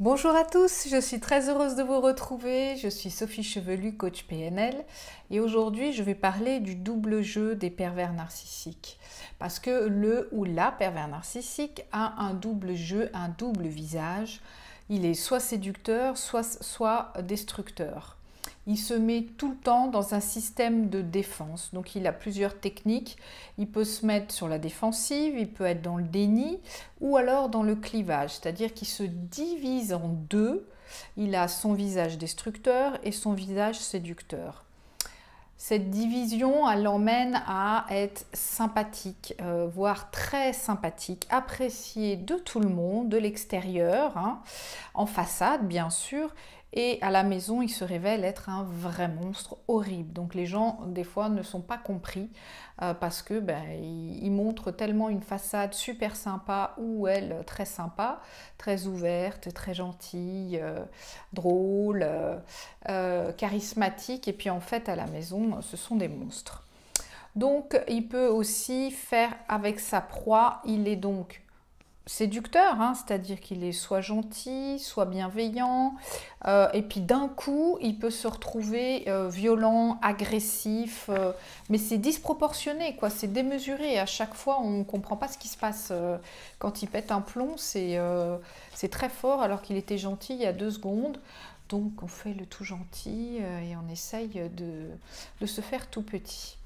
Bonjour à tous, je suis très heureuse de vous retrouver. Je suis Sophie Chevelu, coach PNL, et aujourd'hui je vais parler du double jeu des pervers narcissiques. Parce que le ou la pervers narcissique a un double jeu, un double visage. Il est soit séducteur, soit destructeur. Il se met tout le temps dans un système de défense. Donc il a plusieurs techniques. Il peut se mettre sur la défensive, il peut être dans le déni ou alors dans le clivage. C'est-à-dire qu'il se divise en deux. Il a son visage destructeur et son visage séducteur. Cette division, elle l'emmène à être sympathique, voire très sympathique, apprécié de tout le monde, de l'extérieur, en façade bien sûr, et à la maison, il se révèle être un vrai monstre horrible. Donc les gens, des fois, ne sont pas compris parce que il montre tellement une façade super sympa ou elle très sympa, très ouverte, très gentille, drôle, charismatique, et puis en fait à la maison, ce sont des monstres. Donc il peut aussi faire avec sa proie, il est donc séducteur, c'est-à-dire qu'il est soit gentil, soit bienveillant, et puis d'un coup, il peut se retrouver violent, agressif, mais c'est disproportionné, quoi, c'est démesuré. À chaque fois, on ne comprend pas ce qui se passe. Quand il pète un plomb, c'est très fort, alors qu'il était gentil il y a 2 secondes. Donc on fait le tout gentil et on essaye de se faire tout petit.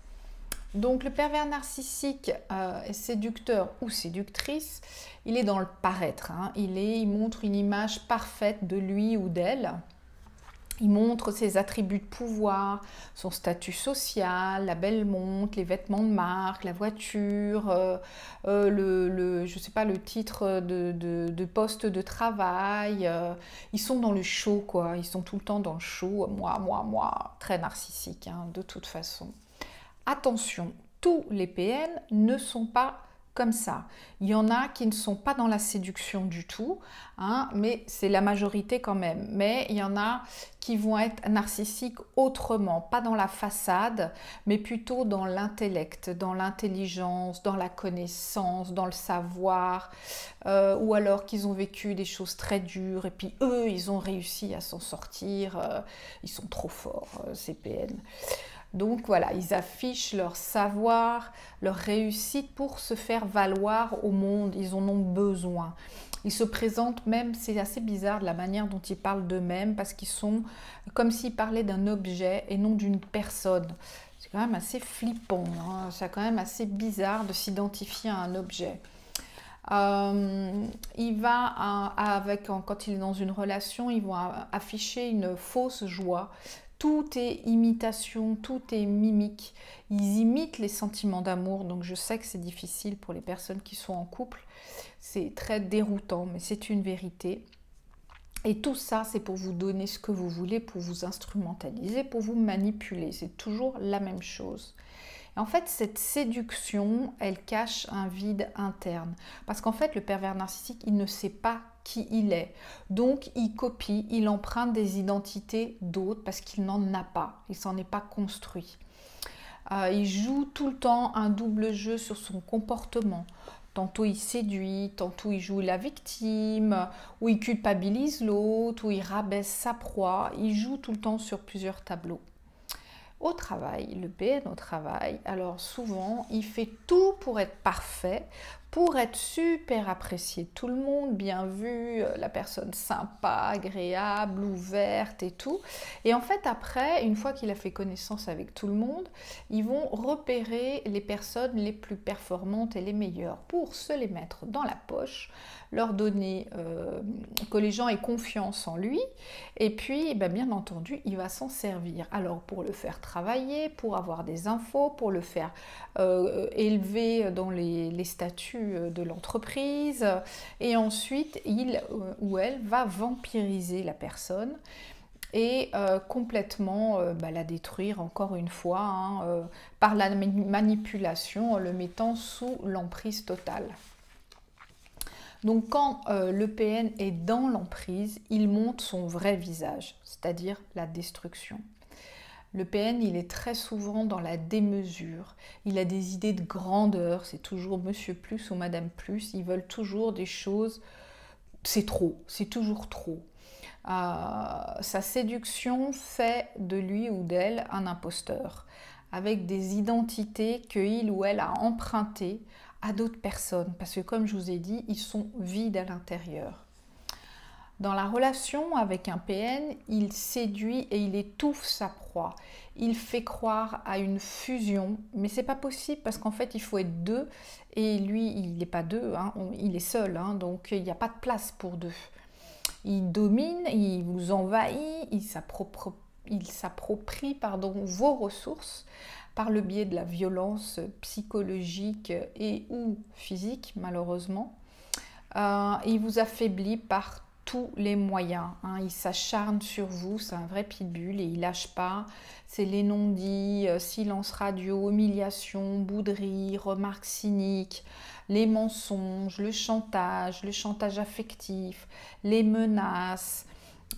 Donc le pervers narcissique est séducteur ou séductrice, il est dans le paraître, il montre une image parfaite de lui ou d'elle. Il montre ses attributs de pouvoir, son statut social, la belle montre, les vêtements de marque, la voiture, je sais pas, le titre de poste de travail. Ils sont dans le show, quoi. Ils sont tout le temps dans le show. Moi, très narcissique, de toute façon. Attention, tous les PN ne sont pas comme ça. Il y en a qui ne sont pas dans la séduction du tout, mais c'est la majorité quand même. Mais il y en a qui vont être narcissiques autrement, pas dans la façade, mais plutôt dans l'intellect, dans l'intelligence, dans la connaissance, dans le savoir, ou alors qu'ils ont vécu des choses très dures et puis eux, ils ont réussi à s'en sortir. Ils sont trop forts, ces PN. Donc voilà, ils affichent leur savoir, leur réussite pour se faire valoir au monde. Ils en ont besoin. Ils se présentent même, c'est assez bizarre de la manière dont ils parlent d'eux-mêmes parce qu'ils sont comme s'ils parlaient d'un objet et non d'une personne. C'est quand même assez flippant, c'est quand même assez bizarre de s'identifier à un objet. Il va, quand il est dans une relation, ils vont afficher une fausse joie. Tout est imitation, tout est mimique. Ils imitent les sentiments d'amour, donc je sais que c'est difficile pour les personnes qui sont en couple. C'est très déroutant, mais c'est une vérité. Et tout ça, c'est pour vous donner ce que vous voulez, pour vous instrumentaliser, pour vous manipuler. C'est toujours la même chose. Et en fait, cette séduction, elle cache un vide interne. Parce qu'en fait, le pervers narcissique, il ne sait pas qui il est. Donc, il copie, il emprunte des identités d'autres parce qu'il n'en a pas. Il s'en est pas construit. Il joue tout le temps un double jeu sur son comportement. Tantôt il séduit, tantôt il joue la victime, ou il culpabilise l'autre, ou il rabaisse sa proie. Il joue tout le temps sur plusieurs tableaux. Au travail, le PN au travail, alors souvent, il fait tout pour être parfait, pour être super apprécié de tout le monde, bien vu, la personne sympa, agréable, ouverte et tout. Et en fait, après, une fois qu'il a fait connaissance avec tout le monde, ils vont repérer les personnes les plus performantes et les meilleures pour se les mettre dans la poche, leur donner que les gens aient confiance en lui, et puis bien entendu il va s'en servir, alors pour le faire travailler, pour avoir des infos, pour le faire élever dans les statuts de l'entreprise, et ensuite il ou elle va vampiriser la personne et complètement la détruire encore une fois, par la manipulation, en le mettant sous l'emprise totale. Donc quand le PN est dans l'emprise, il montre son vrai visage, c'est-à-dire la destruction. Le PN, il est très souvent dans la démesure. Il a des idées de grandeur, c'est toujours Monsieur Plus ou Madame Plus. Ils veulent toujours des choses c'est trop, c'est toujours trop. Sa séduction fait de lui ou d'elle un imposteur, avec des identités qu'il ou elle a empruntées à d'autres personnes, parce que comme je vous ai dit, ils sont vides à l'intérieur. Dans la relation avec un PN, il séduit et il étouffe sa proie. Il fait croire à une fusion, mais c'est pas possible parce qu'en fait il faut être deux et lui il n'est pas deux, hein, il est seul, hein, donc il n'y a pas de place pour deux. Il domine, il vous envahit, il s'approprie vos ressources par le biais de la violence psychologique et ou physique malheureusement. Il vous affaiblit par tous les moyens, hein. Il s'acharne sur vous, c'est un vrai pitbull et il lâche pas. C'est les non-dits, silence radio, humiliation, bouderie, remarques cyniques, les mensonges, le chantage affectif, les menaces,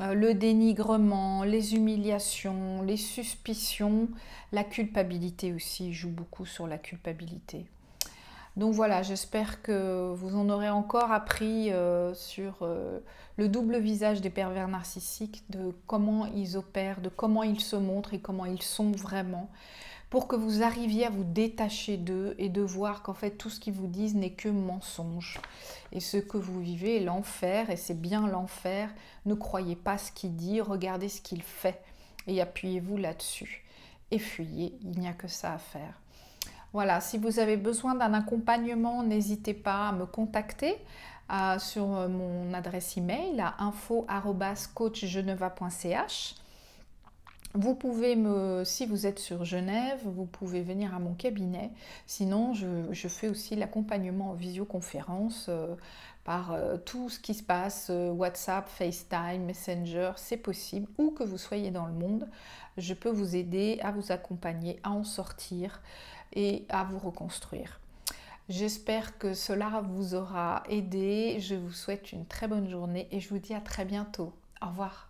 le dénigrement, les humiliations, les suspicions, la culpabilité aussi, il joue beaucoup sur la culpabilité. Donc voilà, j'espère que vous en aurez encore appris sur le double visage des pervers narcissiques, de comment ils opèrent, de comment ils se montrent et comment ils sont vraiment, pour que vous arriviez à vous détacher d'eux et de voir qu'en fait tout ce qu'ils vous disent n'est que mensonge. Et ce que vous vivez est l'enfer, et c'est bien l'enfer. Ne croyez pas ce qu'il dit, regardez ce qu'il fait et appuyez-vous là-dessus. Et fuyez, il n'y a que ça à faire. Voilà, si vous avez besoin d'un accompagnement, n'hésitez pas à me contacter sur mon adresse email à info@coachgeneva.ch. Vous pouvez si vous êtes sur Genève, vous pouvez venir à mon cabinet. Sinon, je fais aussi l'accompagnement en visioconférence par tout ce qui se passe, WhatsApp, FaceTime, Messenger, c'est possible. Où que vous soyez dans le monde, je peux vous aider à vous accompagner, à en sortir et à vous reconstruire. J'espère que cela vous aura aidé. Je vous souhaite une très bonne journée et je vous dis à très bientôt. Au revoir.